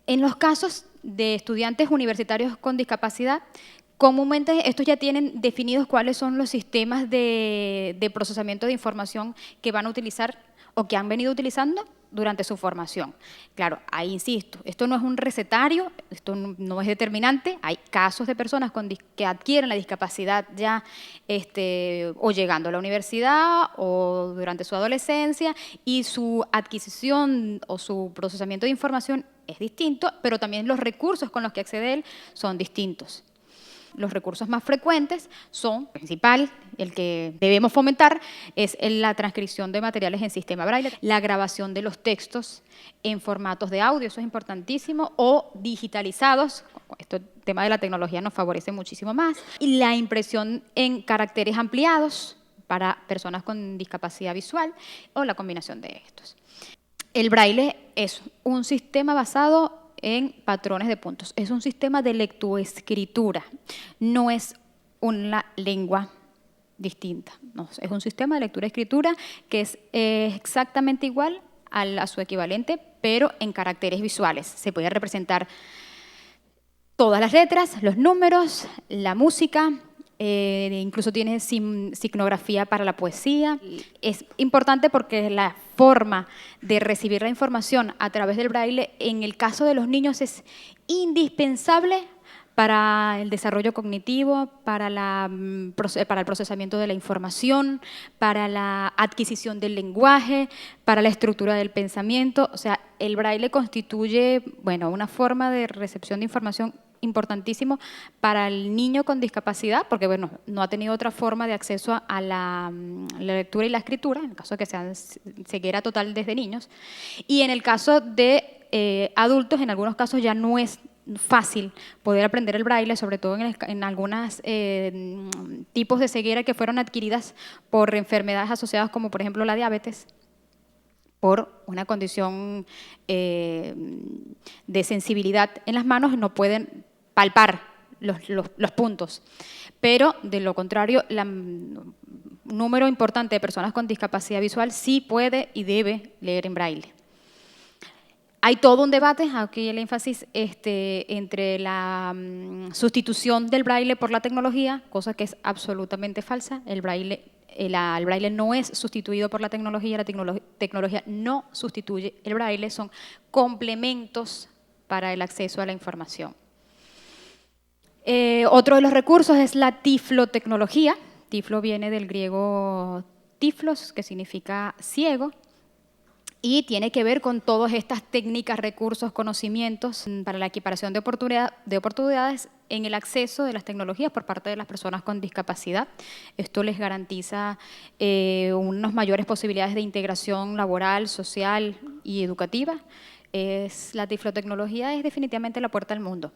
En los casos de estudiantes universitarios con discapacidad, comúnmente estos ya tienen definidos cuáles son los sistemas de procesamiento de información que van a utilizar o que han venido utilizando durante su formación. Claro, ahí insisto, esto no es un recetario, esto no es determinante, hay casos de personas que adquieren la discapacidad ya o llegando a la universidad o durante su adolescencia y su adquisición o su procesamiento de información es distinto, pero también los recursos con los que accede él son distintos. Los recursos más frecuentes son, principal, el que debemos fomentar, es la transcripción de materiales en sistema Braille, la grabación de los textos en formatos de audio, eso es importantísimo, o digitalizados, este tema de la tecnología nos favorece muchísimo más, y la impresión en caracteres ampliados para personas con discapacidad visual, o la combinación de estos. El Braille es un sistema basado en patrones de puntos. Es un sistema de lectoescritura, no es una lengua distinta. No, es un sistema de lectura-escritura que es exactamente igual a su equivalente, pero en caracteres visuales. Se puede representar todas las letras, los números, la música, incluso tiene signografía para la poesía. Es importante porque la forma de recibir la información a través del Braille, en el caso de los niños, es indispensable para el desarrollo cognitivo, para el procesamiento de la información, para la adquisición del lenguaje, para la estructura del pensamiento. O sea, el Braille constituye, bueno, una forma de recepción de información importantísimo para el niño con discapacidad, porque bueno, no ha tenido otra forma de acceso a la lectura y la escritura, en el caso de que sean ceguera total desde niños. Y en el caso de adultos, en algunos casos ya no es fácil poder aprender el Braille, sobre todo en algunos tipos de ceguera que fueron adquiridas por enfermedades asociadas como por ejemplo la diabetes, por una condición de sensibilidad en las manos, no pueden palpar los puntos. Pero, de lo contrario, un número importante de personas con discapacidad visual sí puede y debe leer en Braille. Hay todo un debate, aquí el énfasis entre la sustitución del Braille por la tecnología, cosa que es absolutamente falsa. El Braille no es sustituido por la tecnología no sustituye el Braille, son complementos para el acceso a la información. Otro de los recursos es la tiflotecnología. Tiflo viene del griego tiflos, que significa ciego, y tiene que ver con todas estas técnicas, recursos, conocimientos para la equiparación de oportunidades en el acceso de las tecnologías por parte de las personas con discapacidad. Esto les garantiza unas mayores posibilidades de integración laboral, social y educativa. La tiflotecnología es definitivamente la puerta al mundo.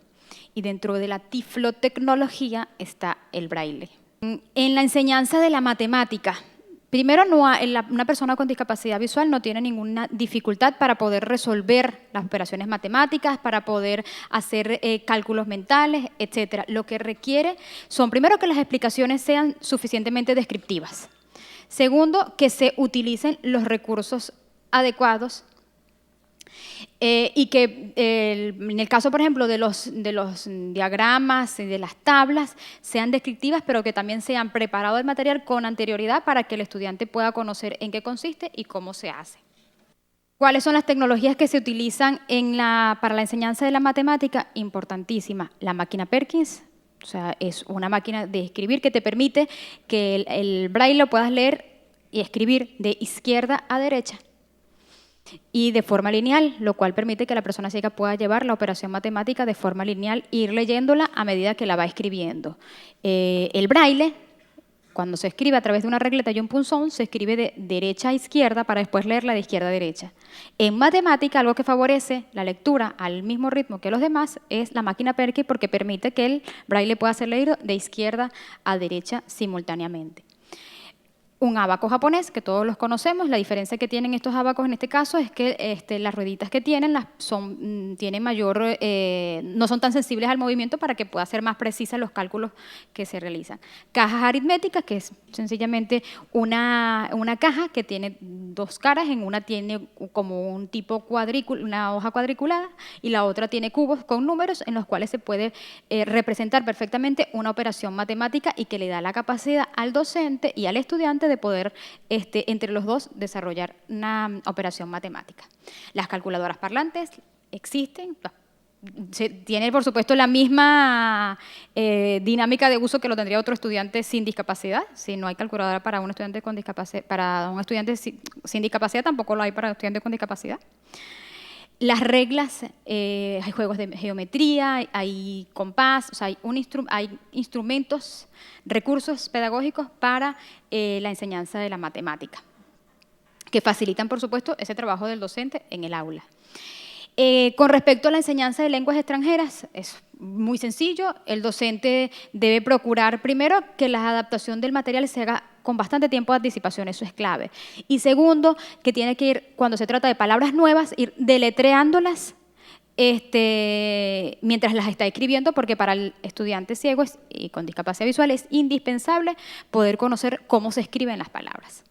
Y dentro de la tiflotecnología está el Braille. En la enseñanza de la matemática, primero, una persona con discapacidad visual no tiene ninguna dificultad para poder resolver las operaciones matemáticas, para poder hacer cálculos mentales, etc. Lo que requiere son, primero, que las explicaciones sean suficientemente descriptivas. Segundo, que se utilicen los recursos adecuados y que en el caso, por ejemplo, de los diagramas y de las tablas sean descriptivas, pero que también sean preparado el material con anterioridad para que el estudiante pueda conocer en qué consiste y cómo se hace. ¿Cuáles son las tecnologías que se utilizan para la enseñanza de la matemática? Importantísima. La máquina Perkins, o sea, es una máquina de escribir que te permite que el Braille lo puedas leer y escribir de izquierda a derecha y de forma lineal, lo cual permite que la persona ciega pueda llevar la operación matemática de forma lineal e ir leyéndola a medida que la va escribiendo. El Braille, cuando se escribe a través de una regleta y un punzón, se escribe de derecha a izquierda para después leerla de izquierda a derecha. En matemática, algo que favorece la lectura al mismo ritmo que los demás es la máquina Perkins, porque permite que el Braille pueda ser leído de izquierda a derecha simultáneamente. un abaco japonés, que todos los conocemos. La diferencia que tienen estos abacos en este caso es que las rueditas que tienen tienen mayor, no son tan sensibles al movimiento para que pueda ser más precisa los cálculos que se realizan. Cajas aritméticas, que es sencillamente una caja que tiene dos caras, en una tiene como un tipo una hoja cuadriculada y la otra tiene cubos con números en los cuales se puede representar perfectamente una operación matemática y que le da la capacidad al docente y al estudiante de poder, entre los dos, desarrollar una operación matemática. Las calculadoras parlantes existen, tiene, por supuesto, la misma dinámica de uso que lo tendría otro estudiante sin discapacidad. Si no hay calculadora para un estudiante con discapacidad, para un estudiante sin discapacidad, tampoco lo hay para un estudiante con discapacidad. Las reglas, hay juegos de geometría, hay compás, o sea, hay instrumentos, recursos pedagógicos para la enseñanza de la matemática, que facilitan, por supuesto, ese trabajo del docente en el aula. Con respecto a la enseñanza de lenguas extranjeras, es muy sencillo. El docente debe procurar, primero, que la adaptación del material se haga con bastante tiempo de anticipación, eso es clave. Y segundo, que tiene que ir, cuando se trata de palabras nuevas, ir deletreándolas mientras las está escribiendo, porque para el estudiante ciego y con discapacidad visual es indispensable poder conocer cómo se escriben las palabras.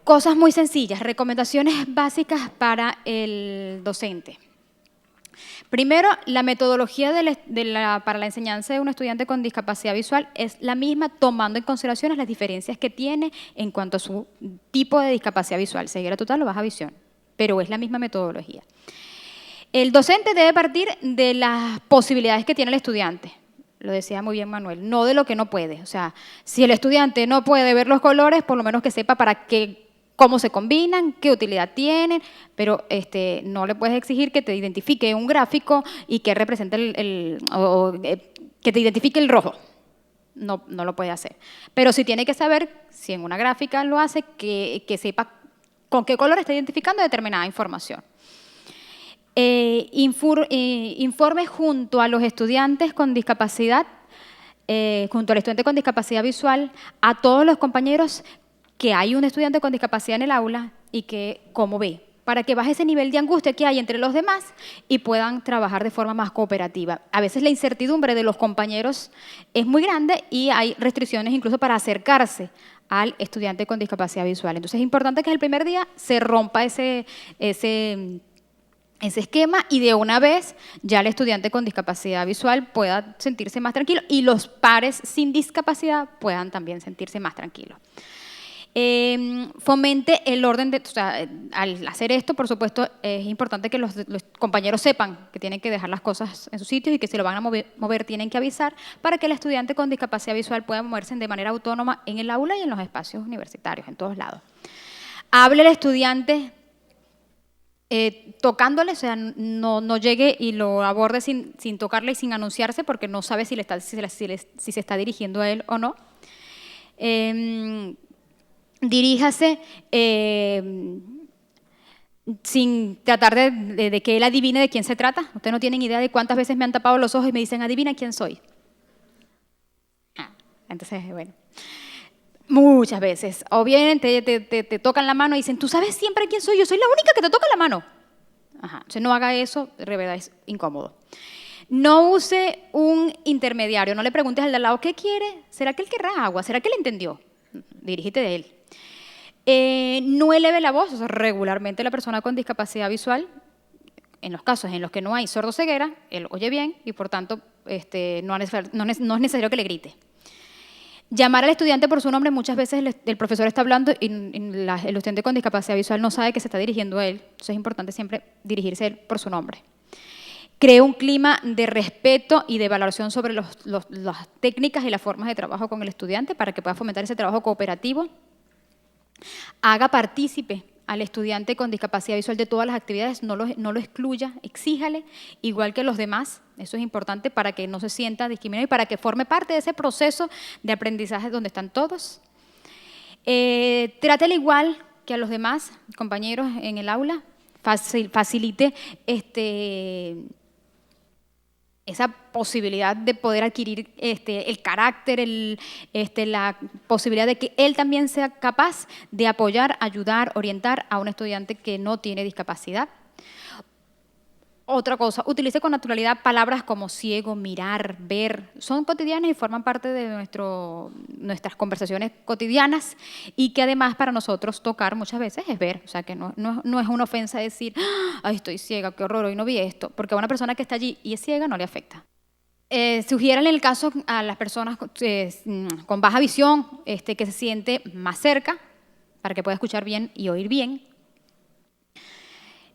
Cosas muy sencillas, recomendaciones básicas para el docente. Primero, la metodología para la enseñanza de un estudiante con discapacidad visual es la misma, tomando en consideración las diferencias que tiene en cuanto a su tipo de discapacidad visual, ceguera total o baja visión, pero es la misma metodología. El docente debe partir de las posibilidades que tiene el estudiante. Lo decía muy bien Manuel, no de lo que no puede. O sea, si el estudiante no puede ver los colores, por lo menos que sepa cómo se combinan, qué utilidad tienen, pero no le puedes exigir que te identifique un gráfico y que represente que te identifique el rojo. No lo puede hacer. Pero sí tiene que saber, si en una gráfica lo hace, que sepa con qué color está identificando determinada información. Informe junto a los estudiantes con discapacidad, junto al estudiante con discapacidad visual, a todos los compañeros que hay un estudiante con discapacidad en el aula y que cómo ve, para que baje ese nivel de angustia que hay entre los demás y puedan trabajar de forma más cooperativa. A veces la incertidumbre de los compañeros es muy grande y hay restricciones incluso para acercarse al estudiante con discapacidad visual. Entonces es importante que el primer día se rompa ese esquema y de una vez ya el estudiante con discapacidad visual pueda sentirse más tranquilo y los pares sin discapacidad puedan también sentirse más tranquilos. Fomente el orden o sea, al hacer esto, por supuesto, es importante que los compañeros sepan que tienen que dejar las cosas en sus sitios y que si lo van a mover tienen que avisar para que el estudiante con discapacidad visual pueda moverse de manera autónoma en el aula y en los espacios universitarios, en todos lados. Hable el estudiante tocándole, o sea, no llegue y lo aborde sin tocarle y sin anunciarse porque no sabe si se está dirigiendo a él o no. Diríjase sin tratar de que él adivine de quién se trata. Ustedes no tienen idea de cuántas veces me han tapado los ojos y me dicen, adivina quién soy. Entonces, bueno, muchas veces. O bien te tocan la mano y dicen, ¿tú sabes siempre quién soy? Yo soy la única que te toca la mano. Entonces no haga eso, de verdad es incómodo. No use un intermediario, no le preguntes al de al lado, ¿qué quiere? ¿Será que él querrá agua? ¿Será que él entendió? Dirígete de él. No eleve la voz, o sea, regularmente la persona con discapacidad visual, en los casos en los que no hay sordoceguera, él oye bien y por tanto no es necesario que le grite. Llamar al estudiante por su nombre, muchas veces el profesor está hablando y el estudiante con discapacidad visual no sabe que se está dirigiendo a él, entonces es importante siempre dirigirse a él por su nombre. Cree un clima de respeto y de valoración sobre las técnicas y las formas de trabajo con el estudiante para que pueda fomentar ese trabajo cooperativo. Haga partícipe al estudiante con discapacidad visual de todas las actividades, no lo excluya, exíjale, igual que los demás. Eso es importante para que no se sienta discriminado y para que forme parte de ese proceso de aprendizaje donde están todos. Trátele igual que a los demás compañeros en el aula, facilite esa posibilidad de poder adquirir el carácter, la posibilidad de que él también sea capaz de apoyar, ayudar, orientar a un estudiante que no tiene discapacidad. Otra cosa, utilice con naturalidad palabras como ciego, mirar, ver. Son cotidianas y forman parte de nuestras conversaciones cotidianas y que además para nosotros tocar muchas veces es ver. O sea, que no es una ofensa decir, ay, estoy ciega, qué horror, hoy no vi esto. Porque a una persona que está allí y es ciega no le afecta. Sugieren en el caso a las personas con baja visión que se siente más cerca para que pueda escuchar bien y oír bien.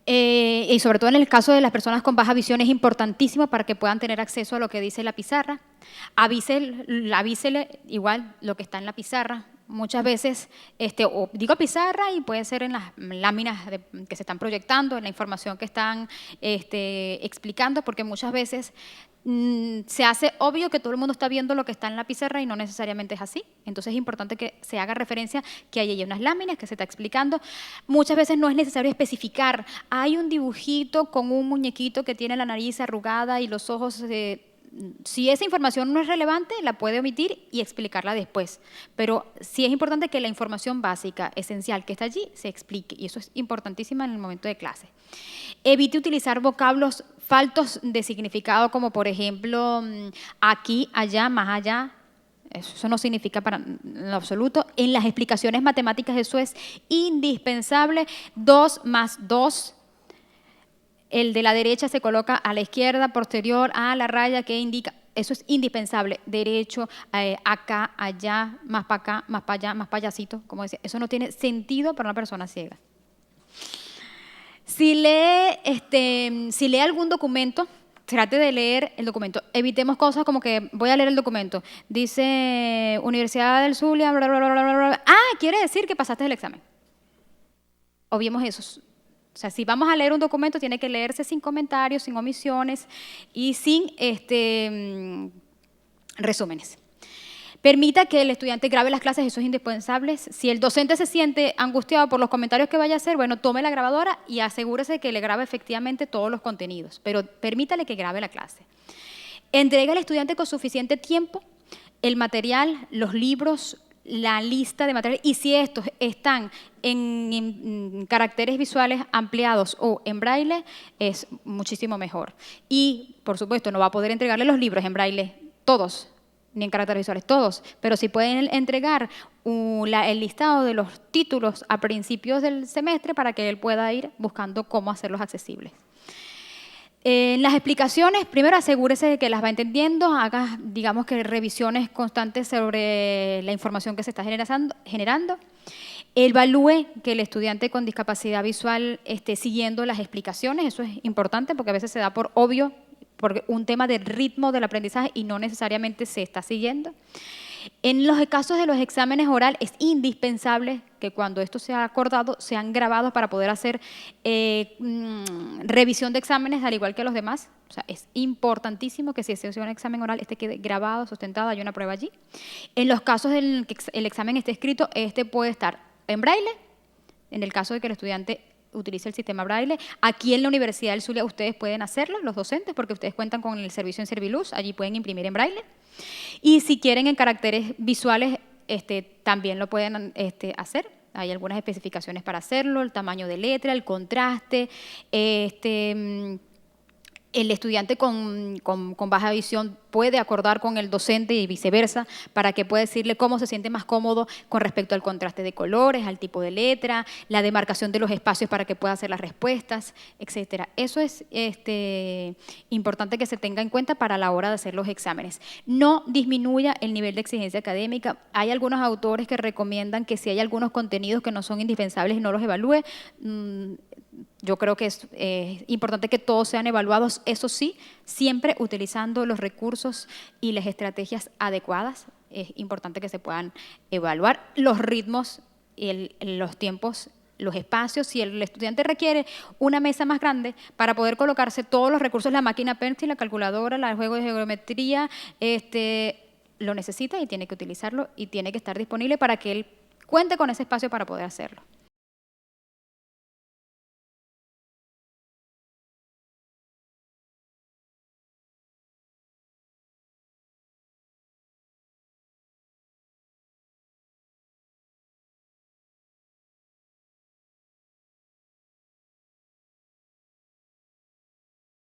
Y sobre todo en el caso de las personas con baja visión es importantísimo para que puedan tener acceso a lo que dice la pizarra. Avísele igual lo que está en la pizarra. Muchas veces, o digo pizarra y puede ser en las láminas que se están proyectando, en la información que están explicando, porque muchas veces se hace obvio que todo el mundo está viendo lo que está en la pizarra y no necesariamente es así. Entonces es importante que se haga referencia que hay unas láminas que se está explicando. Muchas veces no es necesario especificar. Hay un dibujito con un muñequito que tiene la nariz arrugada y los ojos... si esa información no es relevante, la puede omitir y explicarla después. Pero sí es importante que la información básica, esencial, que está allí, se explique. Y eso es importantísimo en el momento de clase. Evite utilizar vocablos faltos de significado, como por ejemplo, aquí, allá, más allá. Eso no significa para en lo absoluto. En las explicaciones matemáticas eso es indispensable. 2 más 2. El de la derecha se coloca a la izquierda, posterior a la raya que indica. Eso es indispensable. Derecho, acá, allá, más para acá, más para allá, más payasito. Como decía, eso no tiene sentido para una persona ciega. Si lee algún documento, trate de leer el documento. Evitemos cosas como que voy a leer el documento. Dice Universidad del Zulia, bla, bla, bla, bla, bla, bla. Ah, quiere decir que pasaste el examen. Obviemos eso. O sea, si vamos a leer un documento, tiene que leerse sin comentarios, sin omisiones y sin resúmenes. Permita que el estudiante grabe las clases, eso es indispensable. Si el docente se siente angustiado por los comentarios que vaya a hacer, bueno, tome la grabadora y asegúrese que le grabe efectivamente todos los contenidos, pero permítale que grabe la clase. Entregue al estudiante con suficiente tiempo el material, los libros, la lista de materiales, y si estos están en caracteres visuales ampliados o en braille, es muchísimo mejor. Y, por supuesto, no va a poder entregarle los libros en braille todos, ni en caracteres visuales todos, pero sí pueden entregar el listado de los títulos a principios del semestre para que él pueda ir buscando cómo hacerlos accesibles. En las explicaciones, primero asegúrese de que las va entendiendo, haga, digamos que revisiones constantes sobre la información que se está generando. Evalúe que el estudiante con discapacidad visual esté siguiendo las explicaciones, eso es importante porque a veces se da por obvio, por un tema de ritmo del aprendizaje y no necesariamente se está siguiendo. En los casos de los exámenes orales es indispensable que cuando esto sea acordado sean grabados para poder hacer revisión de exámenes al igual que los demás. O sea, es importantísimo que si se hace un examen oral quede grabado, sustentado, hay una prueba allí. En los casos en que el examen esté escrito, puede estar en braille, en el caso de que el estudiante utilice el sistema braille. Aquí en la Universidad del Zulia ustedes pueden hacerlo, los docentes, porque ustedes cuentan con el servicio en Serviluz, allí pueden imprimir en braille. Y si quieren en caracteres visuales, también lo pueden hacer. Hay algunas especificaciones para hacerlo, el tamaño de letra, el contraste, el estudiante con baja visión puede acordar con el docente y viceversa para que pueda decirle cómo se siente más cómodo con respecto al contraste de colores, al tipo de letra, la demarcación de los espacios para que pueda hacer las respuestas, etcétera. Eso es importante que se tenga en cuenta para la hora de hacer los exámenes. No disminuya el nivel de exigencia académica. Hay algunos autores que recomiendan que si hay algunos contenidos que no son indispensables, no los evalúe. Yo creo que es importante que todos sean evaluados, eso sí, siempre utilizando los recursos y las estrategias adecuadas. Es importante que se puedan evaluar los ritmos, los tiempos, los espacios. Si el estudiante requiere una mesa más grande para poder colocarse todos los recursos, la máquina Pencil, la calculadora, el juego de geometría, lo necesita y tiene que utilizarlo y tiene que estar disponible para que él cuente con ese espacio para poder hacerlo.